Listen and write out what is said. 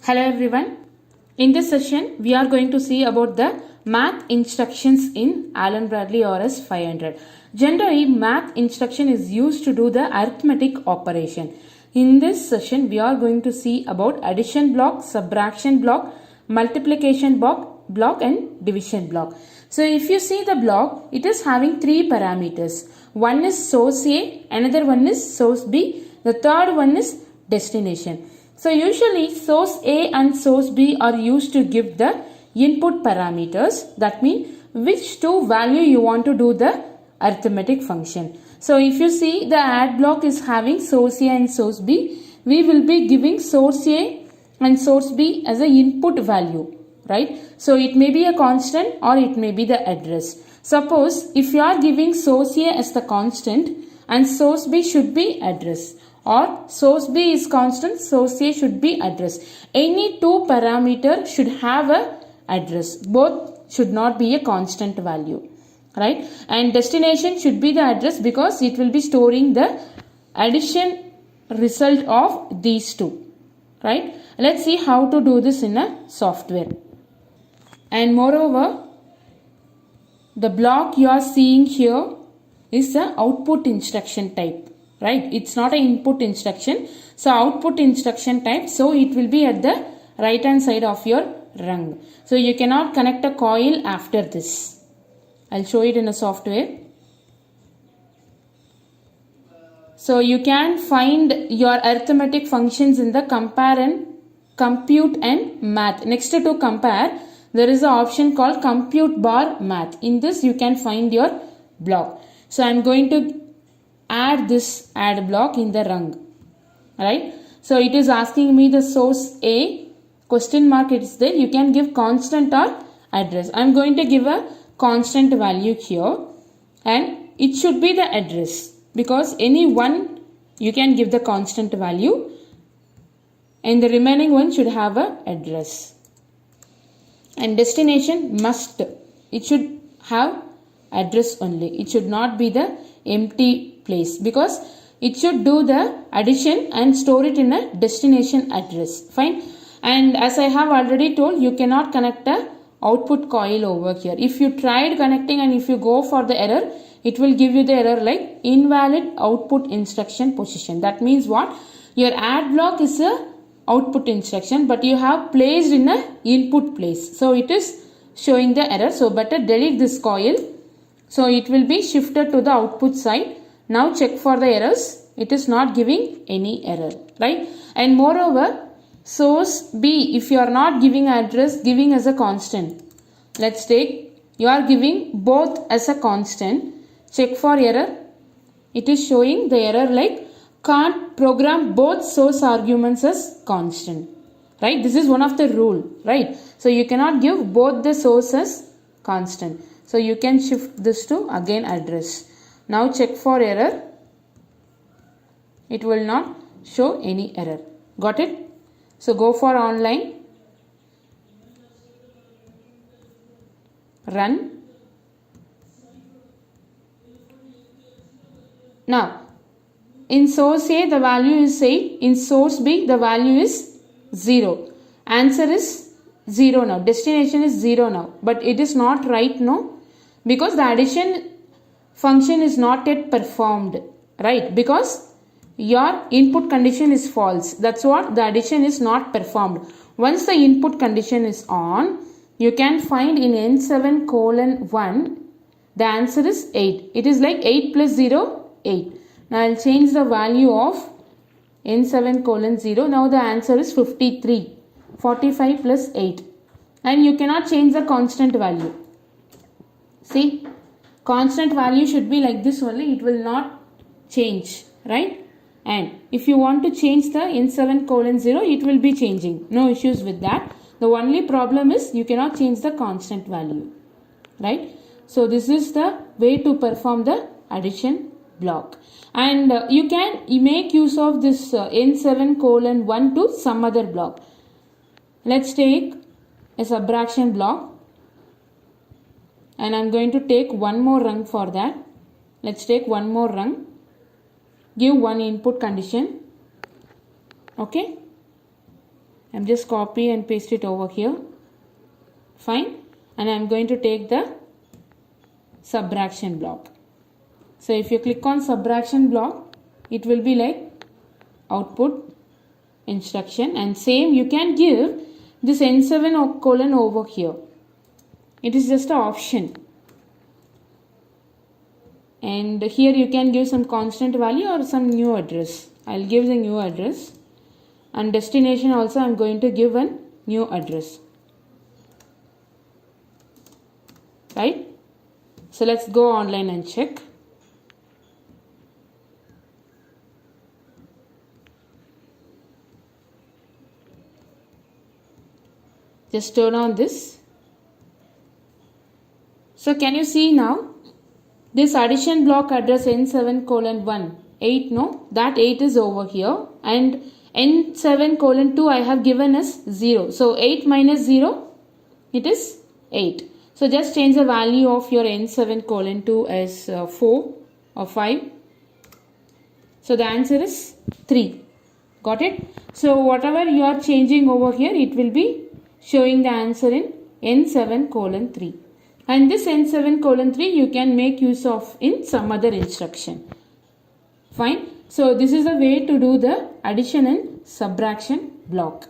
Hello everyone. In this session, we are going to see about the math instructions in Allen-Bradley RS500. Generally, math instruction is used to do the arithmetic operation. In this session, we are going to see about addition block, subtraction block, multiplication block and division block. So if you see the block, it is having three parameters. One is source A, another one is source B, the third one is destination. So usually source A and source B are used to give the input parameters. That means which two value you want to do the arithmetic function. So if you see the add block is having source A and source B, we will be giving source A and source B as a input value, right? So it may be a constant or it may be the address. Suppose if you are giving source A as the constant and source B should be address, or source B is constant, source A should be address. Any two parameter should have a address. Both should not be a constant value, right? And destination should be the address because it will be storing the addition result of these two, right? Let's see how to do this in a software. And moreover, the block you are seeing here is the output instruction type. Right, it's not an input instruction, so output instruction type, so it will be at the right hand side of your rung. So you cannot connect a coil after this. I'll show it in a software. So you can find your arithmetic functions in the compare and compute and math. Next to compare, there is an option called compute bar math. In this you can find your block. So I'm going to add this add block in the rung, right? So it is asking me the source A, question mark is there. You can give constant or address. I'm going to give a constant value here and it should be the address because any one you can give the constant value and the remaining one should have a address. And destination must, it should have address only. It should not be the empty place because it should do the addition and store it in a destination address. Fine. And as I have already told, you cannot connect a output coil over here. If you tried connecting and if you go for the error, it will give you the error like invalid output instruction position. That means what? Your add block is a output instruction but you have placed in a input place. So it is showing the error. So better delete this coil. So it will be shifted to the output side. Now check for the errors. It is not giving any error, right? And moreover, source B, if you are not giving address, giving as a constant. Let's take, you are giving both as a constant. Check for error. It is showing the error like can't program both source arguments as constant, right? This is one of the rule, right? So you cannot give both the source as constant. So you can shift this to again address. Now check for error. It will not show any error. Got it? So go for online. Run. Now in source A the value is 8. In source B the value is 0. Answer is 0 now. Destination is 0 now. But it is not right now because the addition function is not yet performed, right? Because your input condition is false. That's what the addition is not performed. Once the input condition is on, you can find in N7:1 the answer is 8. It is like 8 plus 0, 8. Now I'll change the value of N7:0. Now the answer is 53. 45 plus 8. And you cannot change the constant value. See? Constant value should be like this only. It will not change, right? And if you want to change the N7:0, it will be changing. No issues with that. The only problem is you cannot change the constant value, right? So this is the way to perform the addition block. And you can make use of this N7:1 to some other block. Let's take a subtraction block. And I'm going to take one more rung for that. Let's take one more rung. Give one input condition. Okay. I'm just copy and paste it over here. Fine. And I'm going to take the subtraction block. So if you click on subtraction block, it will be like output instruction, and same you can give this n7 or colon over here. It is just an option. And here you can give some constant value or some new address. I'll give the new address, and destination also I'm going to give a new address. Right? So let's go online and check. Just turn on this. So can you see now? This addition block address n7 colon 1, 8, no? That 8 is over here, and n7 colon 2 I have given as 0. So 8 minus 0, it is 8. So just change the value of your n7 colon 2 as 4 or 5. So the answer is 3. Got it? So whatever you are changing over here, it will be showing the answer in n7 colon 3. And this n7 colon 3 you can make use of in some other instruction. Fine. So this is the way to do the addition and subtraction block.